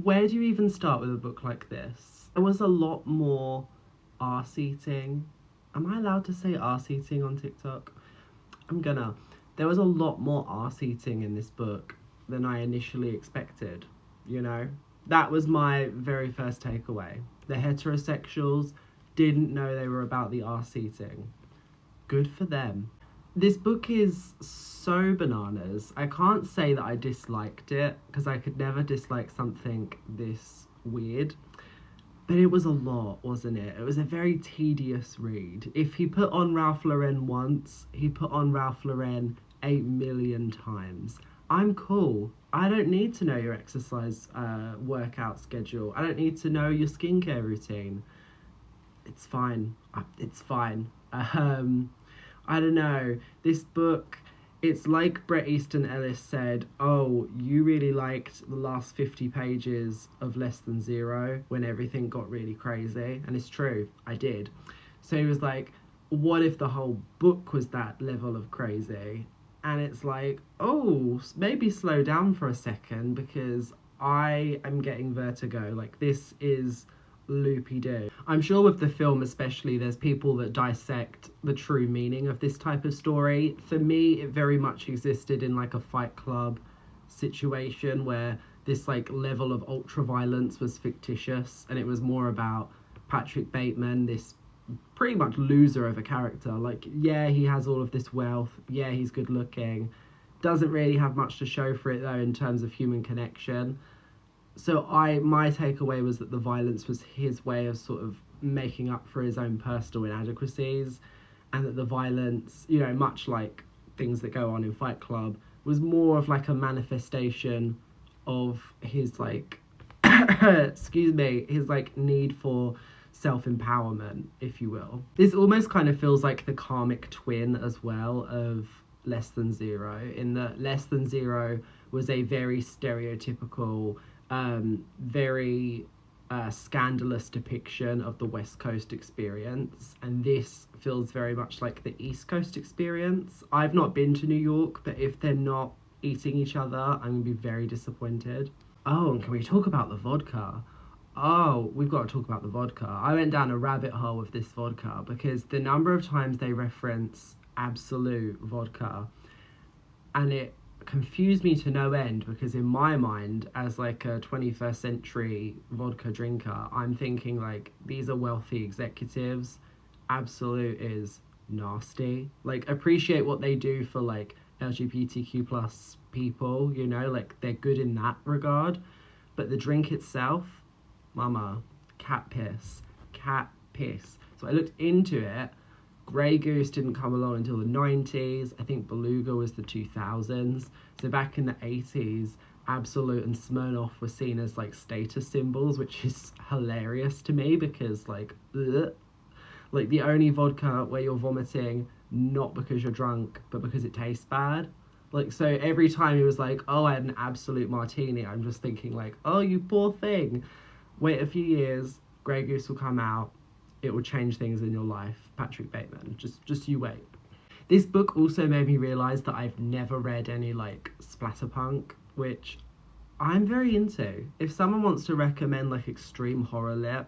Where do you even start with a book like this? There was a lot more arse eating. Am I allowed to say arse eating on TikTok? I'm gonna. There was a lot more arse eating in this book than I initially expected, you know? That was my very first takeaway. The heterosexuals didn't know they were about the arse eating. Good for them. This book is so bananas. I can't say that I disliked it because I could never dislike something this weird. But it was a lot, wasn't it? It was a very tedious read. If he put on Ralph Lauren once, he put on Ralph Lauren 8 million times. I'm cool. I don't need to know your exercise workout schedule. I don't need to know your skincare routine. It's fine. It's fine. I don't know. This book, it's like Bret Easton Ellis said, oh, you really liked the last 50 pages of Less Than Zero when everything got really crazy. And it's true, I did. So he was like, what if the whole book was that level of crazy? And it's like, oh, maybe slow down for a second because I am getting vertigo. Like, this is loopy-doo. I'm sure with the film especially, there's people that dissect the true meaning of this type of story. For me, it very much existed in like a Fight Club situation where this like level of ultra violence was fictitious and it was more about Patrick Bateman, this pretty much loser of a character. Like, yeah, he has all of this wealth, yeah, he's good looking, doesn't really have much to show for it though in terms of human connection. So my takeaway was that the violence was his way of sort of making up for his own personal inadequacies, and that the violence, you know, much like things that go on in Fight Club, was more of like a manifestation of his like excuse me, his like need for self-empowerment, if you will. This almost kind of feels like the karmic twin as well of Less Than Zero, in that Less Than Zero was a very stereotypical, very scandalous depiction of the West Coast experience, and this feels very much like the East Coast experience. I've not been to New York, but if they're not eating each other, I'm gonna be very disappointed. Oh, and can we talk about the vodka? Oh, we've got to talk about the vodka. I went down a rabbit hole with this vodka because the number of times they reference Absolute vodka, and it confused me to no end because in my mind, as like a 21st century vodka drinker, I'm thinking like, these are wealthy executives. Absolute is nasty. Like, appreciate what they do for like LGBTQ plus people, you know, like they're good in that regard, but the drink itself, mama, cat piss, cat piss. So I looked into it. Grey Goose didn't come along until the 90s. I think Beluga was the 2000s. So back in the 80s, Absolute and Smirnoff were seen as like status symbols, which is hilarious to me because like, ugh. Like the only vodka where you're vomiting not because you're drunk, but because it tastes bad. Like, so every time he was like, oh, I had an Absolute martini, I'm just thinking like, oh, you poor thing. Wait a few years, Grey Goose will come out. It will change things in your life. Patrick Bateman, just you wait. This book also made me realise that I've never read any like splatterpunk, which I'm very into. If someone wants to recommend like extreme horror lit,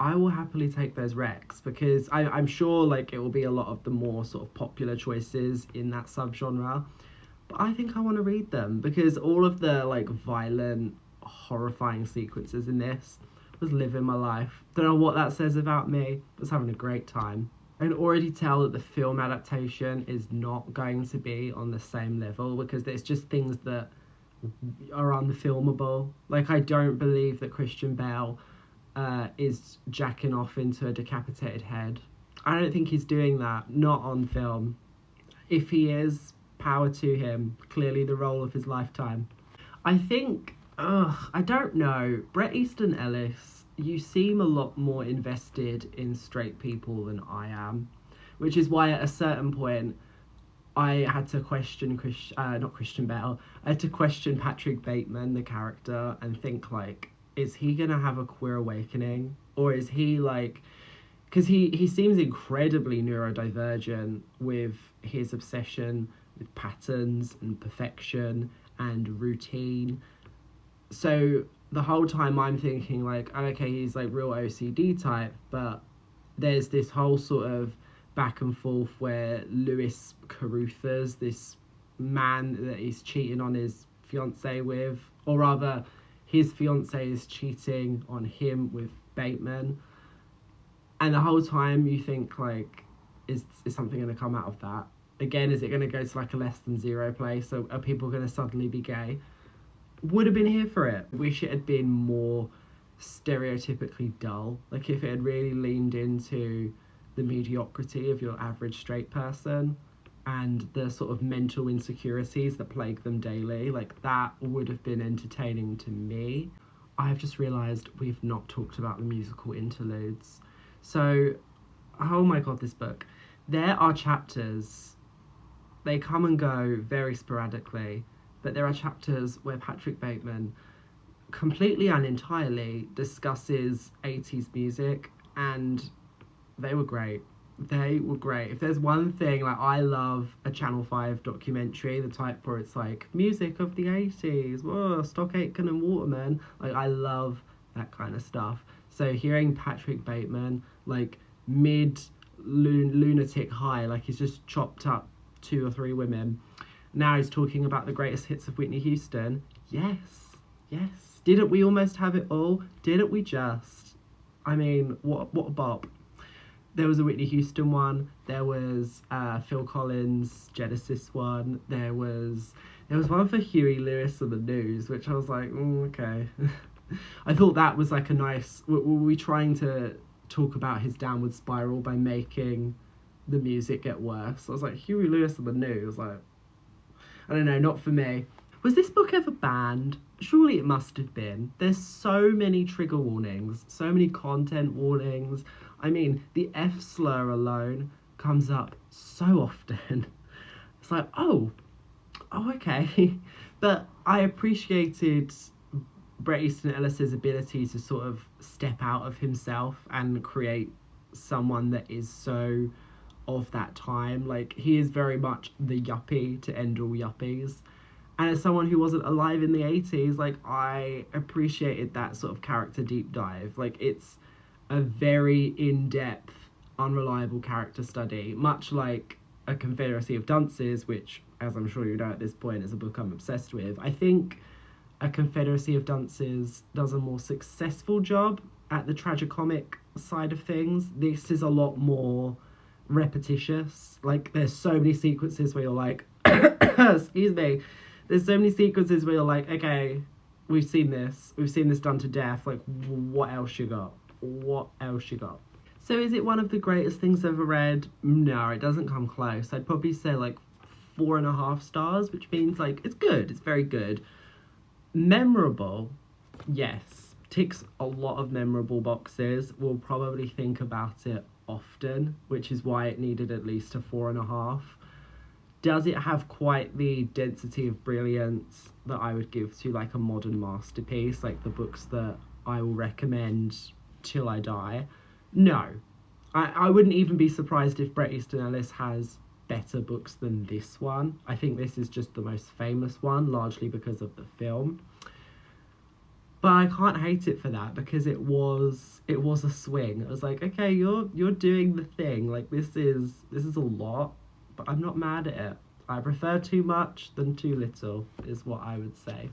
I will happily take those recs because I'm sure like it will be a lot of the more sort of popular choices in that subgenre. But I think I want to read them because all of the like violent, horrifying sequences in this was living my life. Don't know what that says about me, but was having a great time. I can already tell that the film adaptation is not going to be on the same level because there's just things that are unfilmable. Like, I don't believe that Christian Bale is jacking off into a decapitated head. I don't think he's doing that, not on film. If he is, power to him. Clearly the role of his lifetime. I think, I don't know. Bret Easton Ellis, you seem a lot more invested in straight people than I am, which is why at a certain point I had to question not Christian Bale. I had to question Patrick Bateman, the character, and think like, is he gonna have a queer awakening, or is he like, because he seems incredibly neurodivergent with his obsession with patterns and perfection and routine. So the whole time I'm thinking like, okay, he's like real OCD type, but there's this whole sort of back and forth where Lewis Caruthers, this man that he's cheating on his fiance with, or rather his fiance is cheating on him with Bateman, and the whole time you think like, is something going to come out of that? Again, is it going to go to like a less than zero place? So are people going to suddenly be gay? Would have been here for it. Wish it had been more stereotypically dull. Like if it had really leaned into the mediocrity of your average straight person and the sort of mental insecurities that plague them daily, like that would have been entertaining to me. I've just realised we've not talked about the musical interludes. So, oh my god, this book. There are chapters, they come and go very sporadically, but there are chapters where Patrick Bateman completely and entirely discusses 80s music, and they were great. They were great. If there's one thing, like, I love a Channel 5 documentary, the type where it's like, music of the 80s, whoa, Stock Aitken and Waterman. Like, I love that kind of stuff. So hearing Patrick Bateman, like, lunatic high, like he's just chopped up 2 or 3 women. Now he's talking about the greatest hits of Whitney Houston. Yes. Didn't we almost have it all? Didn't we just? I mean, what a bop. There was a Whitney Houston one. There was Phil Collins' Genesis one. There was one for Huey Lewis and the News, which I was like, okay. I thought that was like a nice. Were we trying to talk about his downward spiral by making the music get worse? I was like, Huey Lewis and the News, like, I don't know, not for me. Was this book ever banned? Surely it must have been. There's so many trigger warnings, so many content warnings. I mean, the F slur alone comes up so often. It's like, oh, okay. But I appreciated Bret Easton Ellis's ability to sort of step out of himself and create someone that is so of that time. Like, he is very much the yuppie to end all yuppies. And as someone who wasn't alive in the 80s, like, I appreciated that sort of character deep dive. Like, it's a very in-depth, unreliable character study, much like A Confederacy of Dunces, which, as I'm sure you know at this point, is a book I'm obsessed with. I think A Confederacy of Dunces does a more successful job at the tragicomic side of things. This is a lot more repetitious. Like, there's so many sequences where you're like, excuse me, there's so many sequences where you're like, okay, we've seen this done to death, like, what else you got? So is it one of the greatest things I've ever read? No, it doesn't come close. I'd probably say like 4.5 stars, which means like it's good, it's very good. Memorable, yes, ticks a lot of memorable boxes. We'll probably think about it often, which is why it needed at least a 4.5. Does it have quite the density of brilliance that I would give to like a modern masterpiece, like the books that I will recommend till I die? No. I wouldn't even be surprised if Bret Easton Ellis has better books than this one. I think this is just the most famous one, largely because of the film. But I can't hate it for that, because it was a swing. It was like, okay, you're doing the thing. Like, this is a lot, but I'm not mad at it. I prefer too much than too little, is what I would say.